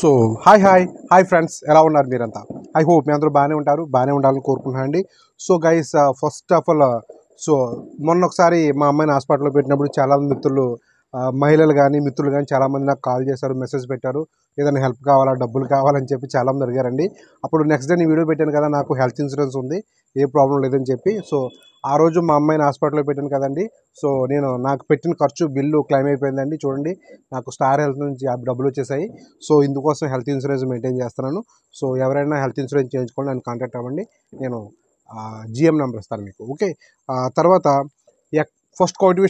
So hi friends, ఎలా ఉన్నారు మీరంతా? ఐ హోప్ మీ అందరూ బాగానే ఉంటారు, బాగానే ఉండాలని కోరుకుంటున్నాను అండి. So guys, first of all, so మొన్న ఒకసారి మా అమ్మాయిని హాస్పిటల్లో పెట్టినప్పుడు చాలామంది మిత్రులు, మహిళలు కానీ మిత్రులు కానీ చాలామంది నాకు కాల్ చేశారు, మెసేజ్ పెట్టారు, ఏదైనా హెల్ప్ కావాలా, డబ్బులు కావాలని చెప్పి చాలామంది అడిగారండి. అప్పుడు నెక్స్ట్ డే నేను వీడియో పెట్టాను కదా, నాకు హెల్త్ ఇన్సూరెన్స్ ఉంది, ఏ ప్రాబ్లం లేదని చెప్పి. సో ఆ రోజు మా అమ్మాయిని హాస్పిటల్లో పెట్టాను కదండి. సో నాకు పెట్టిన ఖర్చు బిల్లు క్లెయిమ్ అయిపోయిందండి. చూడండి, నాకు స్టార్ హెల్త్ నుంచి డబ్బులు వచ్చేసాయి. సో ఇందుకోసం హెల్త్ ఇన్సూరెన్స్ మెయింటైన్ చేస్తున్నాను. సో ఎవరైనా హెల్త్ ఇన్సూరెన్స్ చేయించుకోండి, నన్ను కాంటాక్ట్ అవ్వండి. నేను జిఎం నెంబర్ ఇస్తాను మీకు. ఓకే, తర్వాత ఫస్ట్ కోవిడ్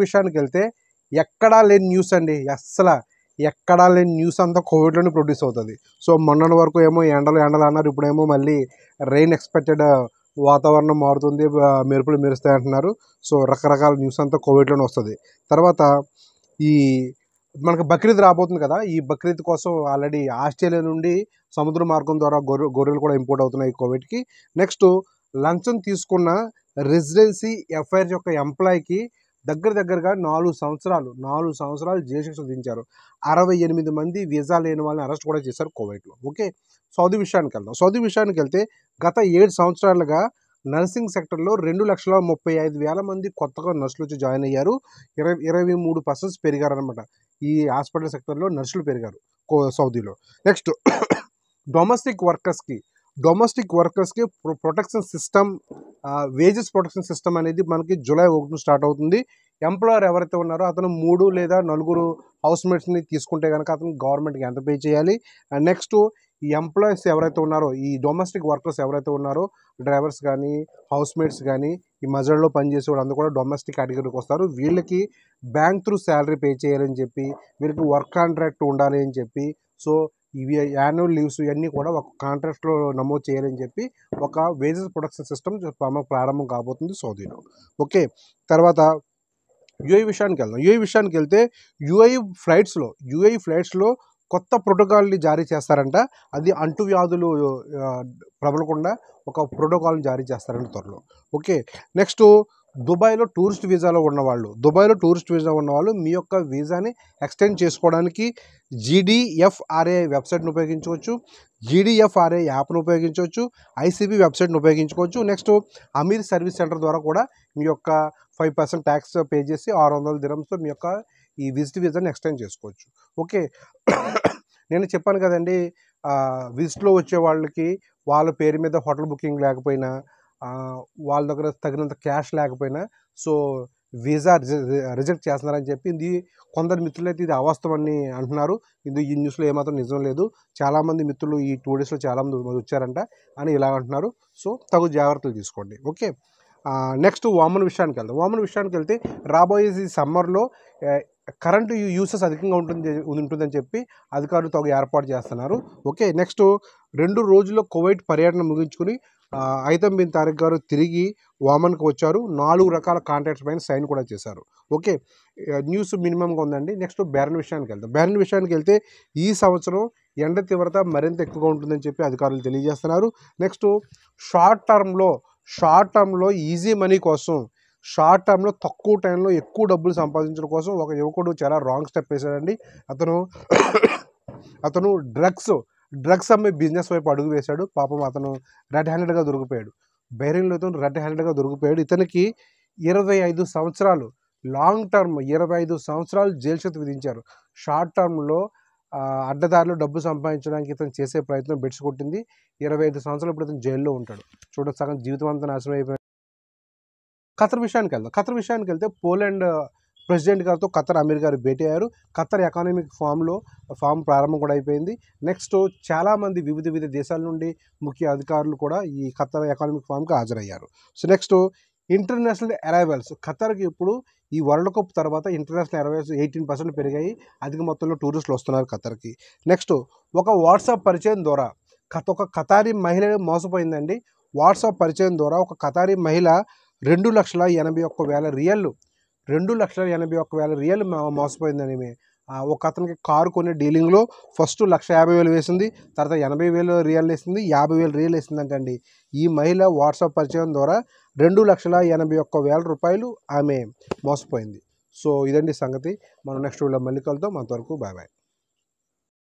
విషయానికి వెళ్తే ఎక్కడా లేని న్యూస్ అండి. అస్సలు ఎక్కడా లేని న్యూస్ అంతా కోవిడ్లోనే ప్రొడ్యూస్ అవుతుంది. సో మొన్నటి వరకు ఏమో ఎండలు అన్నారు, ఇప్పుడేమో మళ్ళీ రెయిన్ ఎక్స్పెక్టెడ్, వాతావరణం మారుతుంది, మెరుపులు మెరుస్తాయి అంటున్నారు. సో రకరకాల న్యూస్ అంతా కోవిడ్లోనే వస్తుంది. తర్వాత ఈ మనకు బక్రీద్ రాబోతుంది కదా, ఈ బక్రీద్ కోసం ఆల్రెడీ ఆస్ట్రేలియా నుండి సముద్ర మార్గం ద్వారా గొర్రెలు కూడా ఇంపోర్ట్ అవుతున్నాయి కోవిడ్కి. నెక్స్ట్, లంచం తీసుకున్న రెసిడెన్సీ ఎఫ్ఐఆర్ యొక్క ఎంప్లాయీకి దగ్గరగా 4 సంవత్సరాలు జైలు శిక్ష విధించారు. 68 మంది వీసా లేని వాళ్ళని అరెస్ట్ కూడా చేశారు కోవిడ్లో. ఓకే, సౌదీ విషయానికి వెళ్తే గత 7 సంవత్సరాలుగా నర్సింగ్ సెక్టర్లో 2,35,000 మంది కొత్తగా నర్సులు వచ్చి జాయిన్ అయ్యారు. 23% పెరిగారనమాట. ఈ హాస్పిటల్ సెక్టర్లో నర్సులు పెరిగారు సౌదీలో. నెక్స్ట్, డొమెస్టిక్ వర్కర్స్కి protection system, wages protection system అనేది మనకి జూలై 1 స్టార్ట్ అవుతుంది. ఎంప్లాయర్ ఎవరైతే ఉన్నారో అతను 3 లేదా 4 హౌస్మేట్స్ని తీసుకుంటే కనుక అతను గవర్నమెంట్కి ఎంత పే చేయాలి. అండ్ నెక్స్ట్, ఈ ఎంప్లాయీస్ ఎవరైతే ఉన్నారో, ఈ డొమెస్టిక్ వర్కర్స్ ఎవరైతే ఉన్నారో, డ్రైవర్స్ కానీ హౌస్మేట్స్ కానీ ఈ మజల్లో పనిచేసే వాళ్ళు అందరూ కూడా డొమెస్టిక్ కేటగిరీకి వస్తారు. వీళ్ళకి బ్యాంక్ త్రూ శాలరీ పే చేయాలని చెప్పి, వీళ్ళకి వర్క్ కాంట్రాక్ట్ ఉండాలి అని చెప్పి, సో ఇవి యాన్యువల్ లీవ్స్ ఇవన్నీ కూడా ఒక కాంట్రాక్ట్లో నమోదు చేయాలని చెప్పి ఒక వేజెస్ ప్రొటెక్షన్ సిస్టమ్ ప్రారంభం కాబోతుంది సౌదీలో. ఓకే, తర్వాత యూఏఈ విషయానికి వెళ్తే యూఏఈ ఫ్లైట్స్లో కొత్త ప్రోటోకాల్ని జారీ చేస్తారంట. అది అంటువ్యాధులు ప్రబలకుండా ఒక ప్రోటోకాల్ని జారీ చేస్తారంట త్వరలో. ఓకే, నెక్స్ట్, దుబాయ్లో టూరిస్ట్ వీసా ఉన్నవాళ్ళు మీ యొక్క వీసాని ఎక్స్టెండ్ చేసుకోవడానికి GDFRA వెబ్సైట్ని ఉపయోగించవచ్చు, GDFRA యాప్ను ఉపయోగించవచ్చు, ICB వెబ్సైట్ని ఉపయోగించుకోవచ్చు. నెక్స్ట్, అమీర్ సర్వీస్ సెంటర్ ద్వారా కూడా మీ యొక్క 5% ట్యాక్స్ పే చేసి 600 దిరమ్స్తో మీ యొక్క ఈ విజిట్ వీసాని ఎక్స్టెండ్ చేసుకోవచ్చు. ఓకే, నేను చెప్పాను కదండి, విజిట్లో వచ్చే వాళ్ళకి వాళ్ళ పేరు మీద హోటల్ బుకింగ్ లేకపోయినా, వాళ్ళ దగ్గర తగినంత క్యాష్ లేకపోయినా, సో వీసా రిజెక్ట్ చేస్తున్నారని చెప్పి ఇది కొందరు మిత్రులైతే ఇది అవాస్తవని అంటున్నారు. ఈ న్యూస్లో ఏమాత్రం నిజం లేదు. చాలామంది మిత్రులు ఈ 2 డేస్లో చాలామంది వచ్చారంట అని ఇలా అంటున్నారు. సో తగు జాగ్రత్తలు తీసుకోండి. ఓకే, నెక్స్ట్, వామన్ విషయానికి వెళ్తే రాబోయే ఈ సమ్మర్లో కరెంటు యూసెస్ అధికంగా ఉంటుందని చెప్పి అధికారులు తగు ఏర్పాటు చేస్తున్నారు. ఓకే, నెక్స్ట్, 2 రోజుల్లో కువైట్ పర్యటన ముగించుకుని ఐతం బిన్ తారిక్ గారు తిరిగి వామన్కి వచ్చారు. 4 రకాల కాంట్రాక్ట్స్ పైన సైన్ కూడా చేశారు. ఓకే, న్యూస్ మినిమంగా ఉందండి. నెక్స్ట్, బెర్న్ విషయానికి వెళ్తే ఈ సంవత్సరం ఎండ తీవ్రత మరింత ఎక్కువగా ఉంటుందని చెప్పి అధికారులు తెలియజేస్తున్నారు. నెక్స్ట్, షార్ట్ టర్మ్లో ఈజీ మనీ కోసం, షార్ట్ టర్మ్లో తక్కువ టైంలో ఎక్కువ డబ్బులు సంపాదించడం కోసం ఒక యువకుడు చాలా రాంగ్ స్టెప్ వేశాడండి. అతను డ్రగ్స్ అమ్మే బిజినెస్ వైపు అడుగు వేశాడు. పాపం అతను రెడ్ హ్యాండెడ్గా దొరికిపోయాడు. బహ్రెయిన్లో రెడ్ హ్యాండెడ్గా దొరికిపోయాడు. ఇతనికి 25 సంవత్సరాలు లాంగ్ టర్మ్ 25 సంవత్సరాలు జైలు శిక్ష విధించారు. షార్ట్ టర్మ్లో అడ్డదారిలో డబ్బు సంపాదించడానికి ఇతను చేసే ప్రయత్నం బెట్స్ కొట్టింది. 25 సంవత్సరాలు ఇప్పుడు ఇతను జైల్లో ఉంటాడు. చూడండి, సగం జీవితం అంతా నాశనం అయిపోయాడు. ఖతర్ విషయానికి వెళ్తే పోలాండ్ ప్రెసిడెంట్ గారితో ఖతర్ అమీర్ గారు భేటీ అయ్యారు. ఖతర్ ఎకానమిక్ ఫామ్ ప్రారంభం కూడా అయిపోయింది. నెక్స్ట్, చాలామంది వివిధ దేశాల నుండి ముఖ్య అధికారులు కూడా ఈ ఖతర్ ఎకానమిక్ ఫామ్కి హాజరయ్యారు. So next, international arrivals. ఖతర్కి ఇప్పుడు ఈ వరల్డ్ కప్ తర్వాత ఇంటర్నేషనల్ అరైవల్స్ 18% పెరిగాయి. అధిక మొత్తంలో టూరిస్టులు వస్తున్నారు ఖతర్కి. నెక్స్ట్, ఒక వాట్సాప్ పరిచయం ద్వారా ఒక ఖతారీ మహిళ మోసపోయిందండి. వాట్సాప్ పరిచయం ద్వారా ఒక ఖతారీ మహిళ 2,81,000 రియల్ మోసపోయిందని ఒక అతనికి కారు కొనే డీలింగ్లో ఫస్ట్ 1,50,000 వేసింది, తర్వాత 80,000 రియల్ వేసింది, 50,000 రియల్ వేసిందంటండి. ఈ మహిళ వాట్సాప్ పరిచయం ద్వారా 2,81,000 రూపాయలు ఆమె మోసపోయింది. సో ఇదండి సంగతి. మనం నెక్స్ట్ వీడియోలో మళ్ళీ కలుద్దాం. అంతవరకు బాయ్.